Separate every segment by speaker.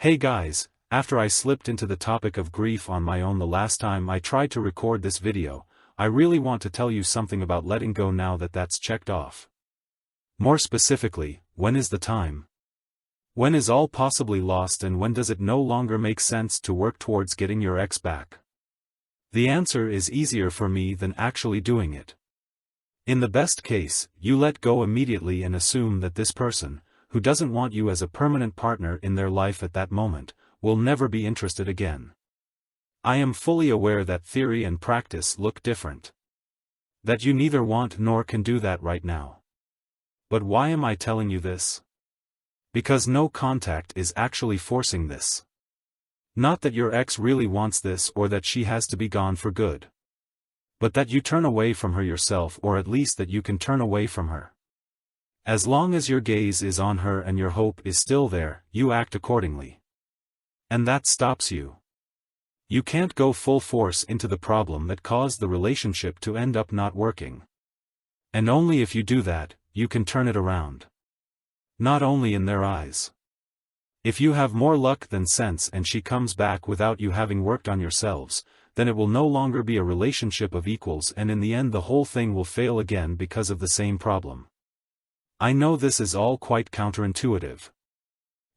Speaker 1: Hey guys, after I slipped into the topic of grief on my own the last time I tried to record this video, I really want to tell you something about letting go now that that's checked off. More specifically, when is the time? When is all possibly lost, and when does it no longer make sense to work towards getting your ex back? The answer is easier for me than actually doing it. In the best case, you let go immediately and assume that this person, who doesn't want you as a permanent partner in their life at that moment, will never be interested again. I am fully aware that theory and practice look different. That you neither want nor can do that right now. But why am I telling you this? Because no contact is actually forcing this. Not that your ex really wants this or that she has to be gone for good. But that you turn away from her yourself, or at least that you can turn away from her. As long as your gaze is on her and your hope is still there, you act accordingly. And that stops you. You can't go full force into the problem that caused the relationship to end up not working. And only if you do that, you can turn it around. Not only in their eyes. If you have more luck than sense and she comes back without you having worked on yourselves, then it will no longer be a relationship of equals, and in the end the whole thing will fail again because of the same problem. I know this is all quite counterintuitive.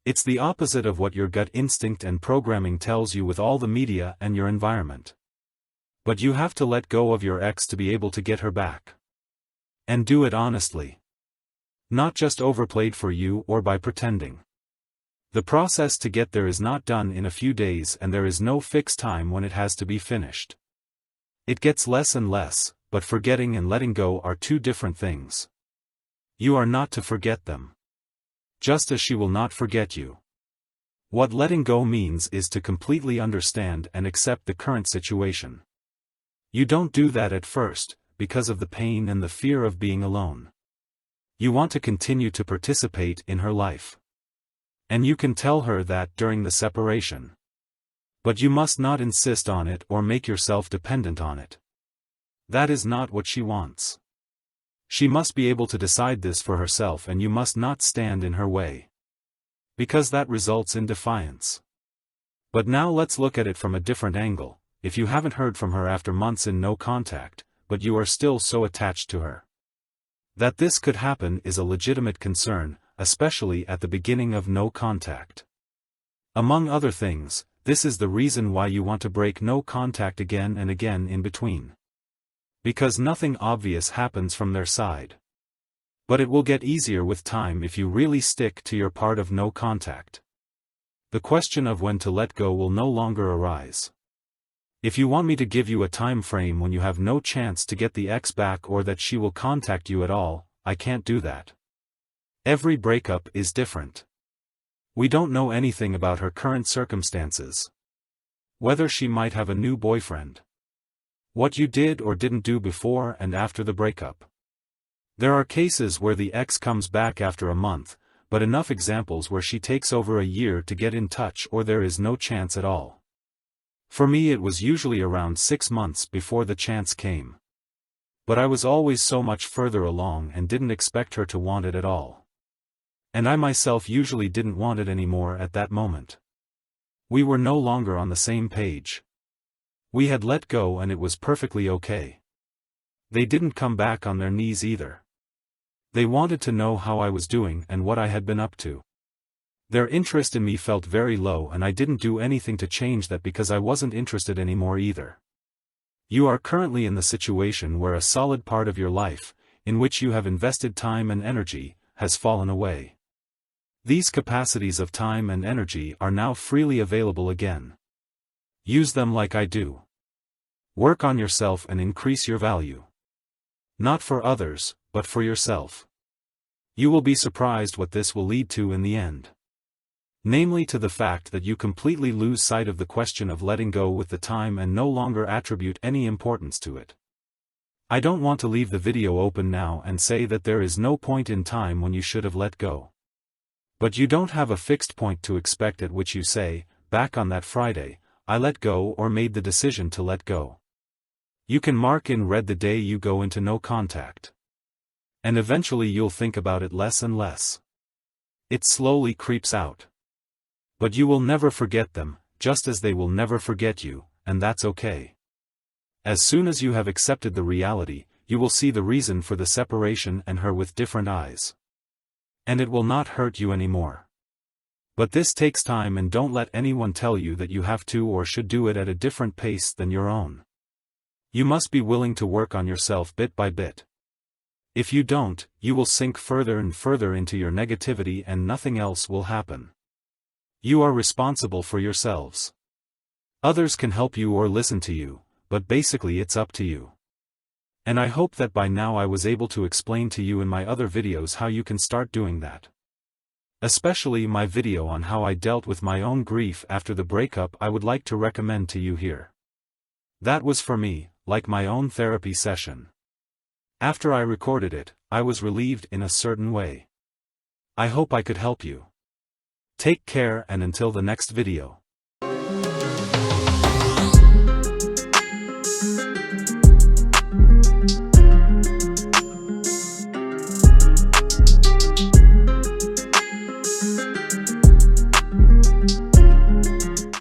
Speaker 1: It's the opposite of what your gut instinct and programming tells you with all the media and your environment. But you have to let go of your ex to be able to get her back. And do it honestly. Not just overplayed for you or by pretending. The process to get there is not done in a few days, and there is no fixed time when it has to be finished. It gets less and less, but forgetting and letting go are two different things. You are not to forget them. Just as she will not forget you. What letting go means is to completely understand and accept the current situation. You don't do that at first, because of the pain and the fear of being alone. You want to continue to participate in her life. And you can tell her that during the separation. But you must not insist on it or make yourself dependent on it. That is not what she wants. She must be able to decide this for herself, and you must not stand in her way. Because that results in defiance. But now let's look at it from a different angle. If you haven't heard from her after months in no contact, but you are still so attached to her. That this could happen is a legitimate concern, especially at the beginning of no contact. Among other things, this is the reason why you want to break no contact again and again in between. Because nothing obvious happens from their side. But it will get easier with time if you really stick to your part of no contact. The question of when to let go will no longer arise. If you want me to give you a time frame when you have no chance to get the ex back or that she will contact you at all, I can't do that. Every breakup is different. We don't know anything about her current circumstances. Whether she might have a new boyfriend. What you did or didn't do before and after the breakup. There are cases where the ex comes back after a month, but enough examples where she takes over a year to get in touch or there is no chance at all. For me it was usually around 6 months before the chance came. But I was always so much further along and didn't expect her to want it at all. And I myself usually didn't want it anymore at that moment. We were no longer on the same page. We had let go and it was perfectly okay. They didn't come back on their knees either. They wanted to know how I was doing and what I had been up to. Their interest in me felt very low, and I didn't do anything to change that because I wasn't interested anymore either. You are currently in the situation where a solid part of your life, in which you have invested time and energy, has fallen away. These capacities of time and energy are now freely available again. Use them like I do. Work on yourself and increase your value. Not for others, but for yourself. You will be surprised what this will lead to in the end. Namely to the fact that you completely lose sight of the question of letting go with the time and no longer attribute any importance to it. I don't want to leave the video open now and say that there is no point in time when you should have let go. But you don't have a fixed point to expect at which you say, back on that Friday, I let go or made the decision to let go. You can mark in red the day you go into no contact. And eventually you'll think about it less and less. It slowly creeps out. But you will never forget them, just as they will never forget you, and that's okay. As soon as you have accepted the reality, you will see the reason for the separation and her with different eyes. And it will not hurt you anymore. But this takes time, and don't let anyone tell you that you have to or should do it at a different pace than your own. You must be willing to work on yourself bit by bit. If you don't, you will sink further and further into your negativity and nothing else will happen. You are responsible for yourselves. Others can help you or listen to you, but basically it's up to you. And I hope that by now I was able to explain to you in my other videos how you can start doing that. Especially my video on how I dealt with my own grief after the breakup I would like to recommend to you here. That was for me, like my own therapy session. After I recorded it, I was relieved in a certain way. I hope I could help you. Take care, and until the next video.